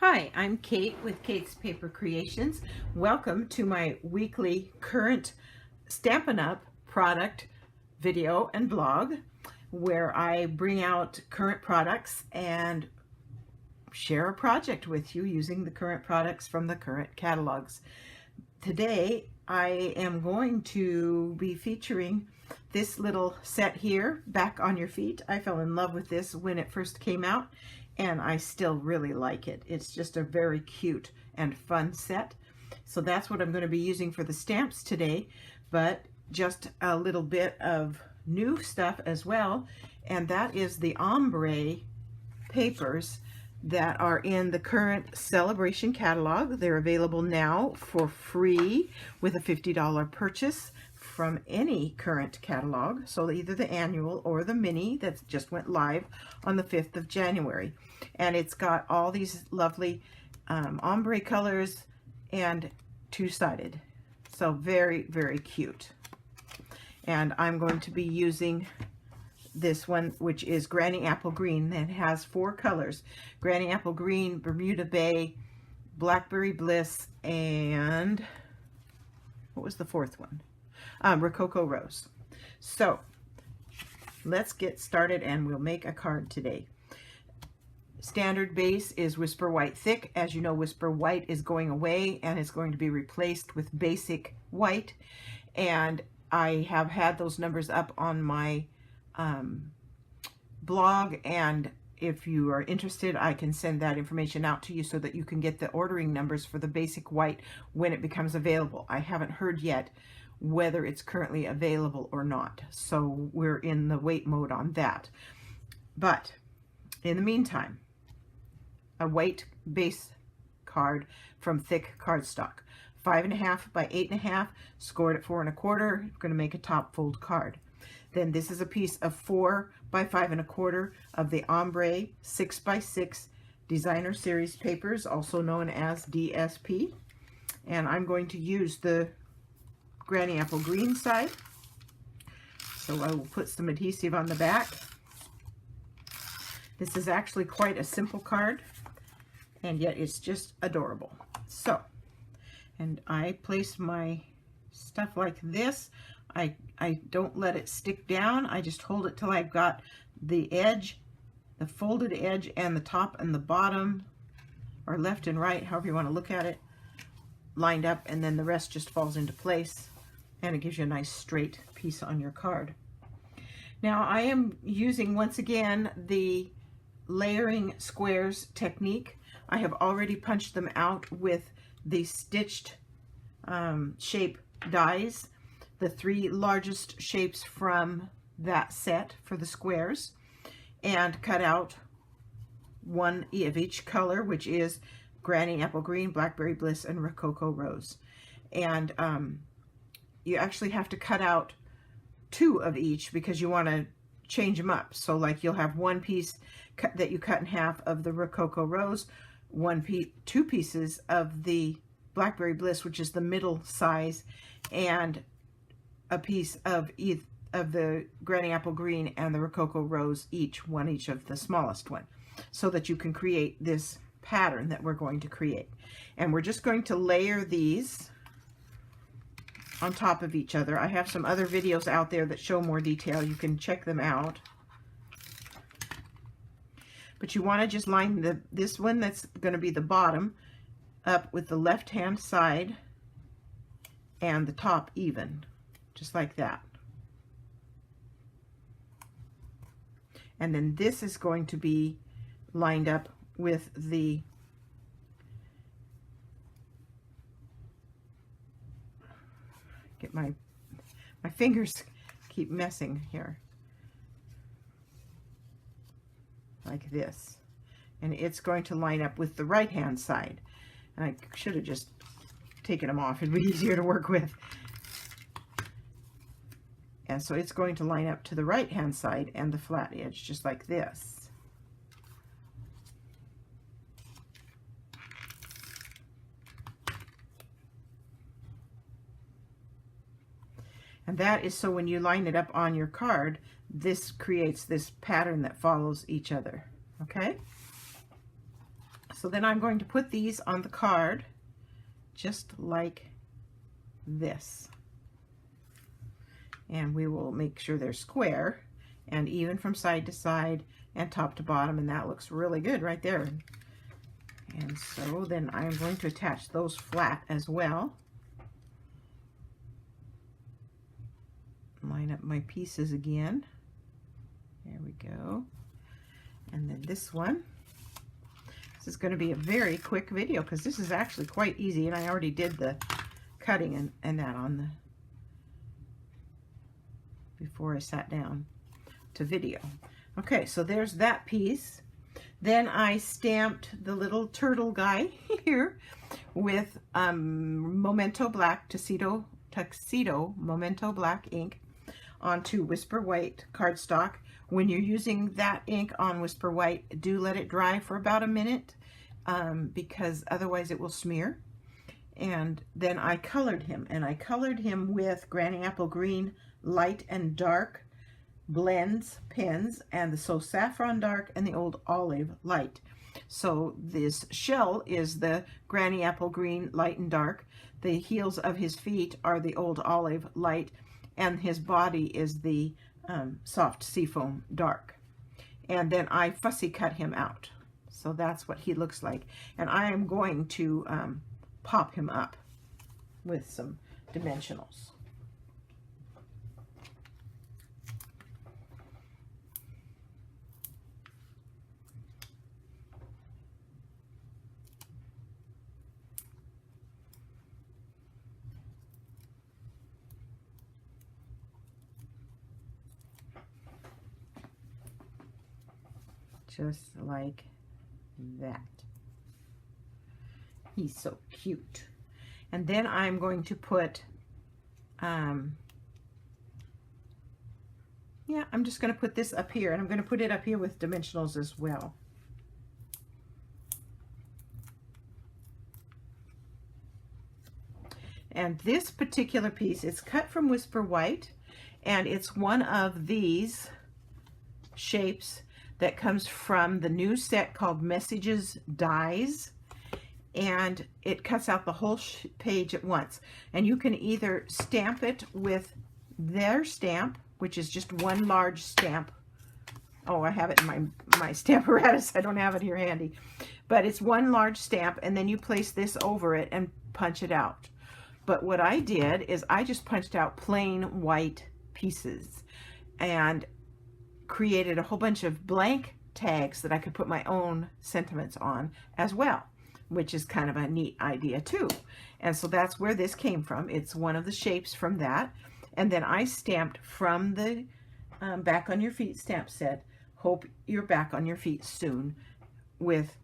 Hi, I'm Kate with Kate's Paper Creations. Welcome to my weekly current Stampin' Up! Product video and blog where I bring out current products and share a project with you using the current products from the current catalogs. Today I am going to be featuring this little set here, Back on Your Feet. I fell in love with this when it first came out, and I still really like it. It's just a very cute and fun set. So that's what I'm going to be using for the stamps today, but just a little bit of new stuff as well, and that is the ombre papers that are in the current Celebration catalog. They're available now for free with a $50 purchase from any current catalog, so either the annual or the mini that just went live on the 5th of January. And it's got all these lovely ombre colors and two-sided. So very, very cute. And I'm going to be using this one, which is Granny Apple Green, that has 4 colors: Granny Apple Green, Bermuda Bay, Blackberry Bliss, and what was the 4th one? Rococo Rose. So let's get started and we'll make a card today. Standard base is Whisper White Thick. As you know, Whisper White is going away and is going to be replaced with Basic White. And I have had those numbers up on my blog, and if you are interested, I can send that information out to you so that you can get the ordering numbers for the Basic White when it becomes available. I haven't heard yet whether it's currently available or not, so we're in the wait mode on that. But in the meantime, a white base card from thick cardstock, 5.5 by 8.5, scored at 4 1/4. Going to make a top fold card. Then this is a piece of 4 by 5 1/4 of the ombre 6 by 6 designer series papers, also known as DSP. And I'm going to use the Granny Apple Green side. So I will put some adhesive on the back. This is actually quite a simple card, and yet it's just adorable. So, and I place my stuff like this. I don't let it stick down. I just hold it till I've got the edge, the folded edge, and the top and the bottom, or left and right, however you want to look at it, lined up, and then the rest just falls into place, and it gives you a nice straight piece on your card. Now I am using, once again, the layering squares technique. I have already punched them out with the stitched shape dies, the 3 largest shapes from that set for the squares, and cut out 1 of each color, which is Granny Apple Green, Blackberry Bliss, and Rococo Rose. And you actually have to cut out 2 of each because you want to change them up. So like you'll have 1 piece that you cut in half of the Rococo Rose, 2 pieces of the Blackberry Bliss, which is the middle size, and a piece of the Granny Apple Green and the Rococo Rose, one each of the smallest one, so that you can create this pattern that we're going to create. And we're just going to layer these on top of each other. I have some other videos out there that show more detail. You can check them out. But you want to just line this one that's going to be the bottom up with the left hand side and the top even, just like that. And then this is going to be lined up with the my fingers keep messing here, like this, and it's going to line up with the right hand side. And I should have just taken them off, it'd be easier to work with. And so it's going to line up to the right hand side and the flat edge, just like this. And that is so when you line it up on your card, this creates this pattern that follows each other, okay? So then I'm going to put these on the card just like this. And we will make sure they're square and even from side to side and top to bottom, and that looks really good right there. And so then I'm going to attach those flat as well. Line up my pieces again. There we go. And then this one. This is going to be a very quick video because this is actually quite easy, and I already did the cutting and that on the before I sat down to video. Okay, so there's that piece. Then I stamped the little turtle guy here with Memento Black, Tuxedo Memento Black ink onto Whisper White cardstock. When you're using that ink on Whisper White, do let it dry for about a minute because otherwise it will smear. And then I colored him, and I colored him with Granny Apple Green Light and Dark blends pens and the So Saffron Dark and the Old Olive Light. So this shell is the Granny Apple Green Light and Dark. The heels of his feet are the Old Olive Light, and his body is the Soft Seafoam Dark. And then I fussy cut him out. So that's what he looks like. And I am going to pop him up with some dimensionals. Just like that. He's so cute. And then I'm going to put, I'm just going to put this up here, and I'm going to put it up here with dimensionals as well. And this particular piece, it's cut from Whisper White, and it's one of these shapes that comes from the new set called Messages Dies, and it cuts out the whole page at once. And you can either stamp it with their stamp, which is just one large stamp. Oh, I have it in my stamp apparatus. I don't have it here handy. But it's one large stamp, and then you place this over it and punch it out. But what I did is I just punched out plain white pieces and created a whole bunch of blank tags that I could put my own sentiments on as well, which is kind of a neat idea too. And so that's where this came from. It's one of the shapes from that. And then I stamped from the Back on Your Feet stamp set, Hope You're Back on Your Feet Soon, with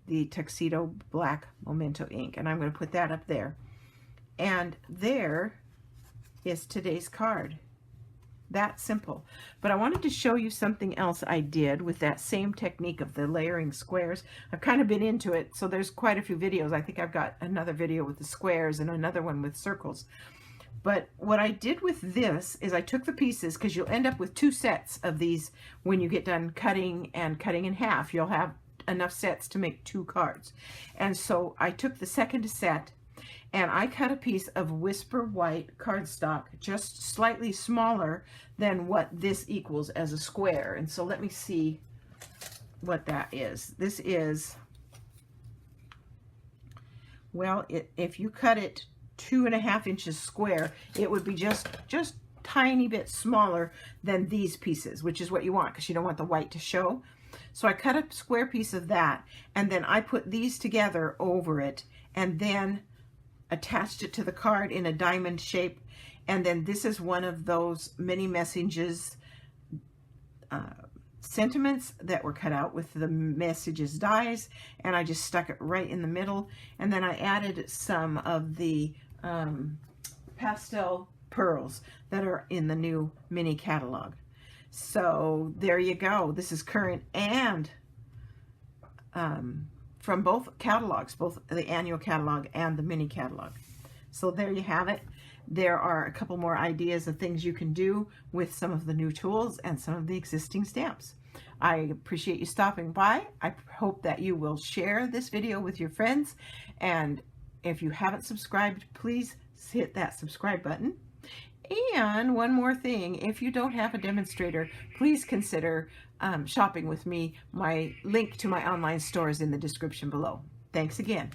the Tuxedo Black Memento ink. And I'm going to put that up there. And there is today's card. That simple. But I wanted to show you something else I did with that same technique of the layering squares. I've kind of been into it, so there's quite a few videos. I think I've got another video with the squares and another one with circles. But what I did with this is I took the pieces, because you'll end up with two sets of these when you get done cutting and cutting in half. You'll have enough sets to make 2 cards. And so I took the second set and I cut a piece of Whisper White cardstock, just slightly smaller than what this equals as a square. And so let me see what that is. This is, well, if you cut it 2.5 inches square, it would be just tiny bit smaller than these pieces, which is what you want because you don't want the white to show. So I cut a square piece of that, and then I put these together over it, and then attached it to the card in a diamond shape. And then this is one of those mini messages sentiments that were cut out with the Messages Dies, and I just stuck it right in the middle. And then I added some of the pastel pearls that are in the new mini catalog. So there you go. This is current and from both catalogs, both the annual catalog and the mini catalog. So there you have it. There are a couple more ideas of things you can do with some of the new tools and some of the existing stamps. I appreciate you stopping by. I hope that you will share this video with your friends. And if you haven't subscribed, please hit that subscribe button. And one more thing, if you don't have a demonstrator, please consider shopping with me. My link to my online store is in the description below. Thanks again.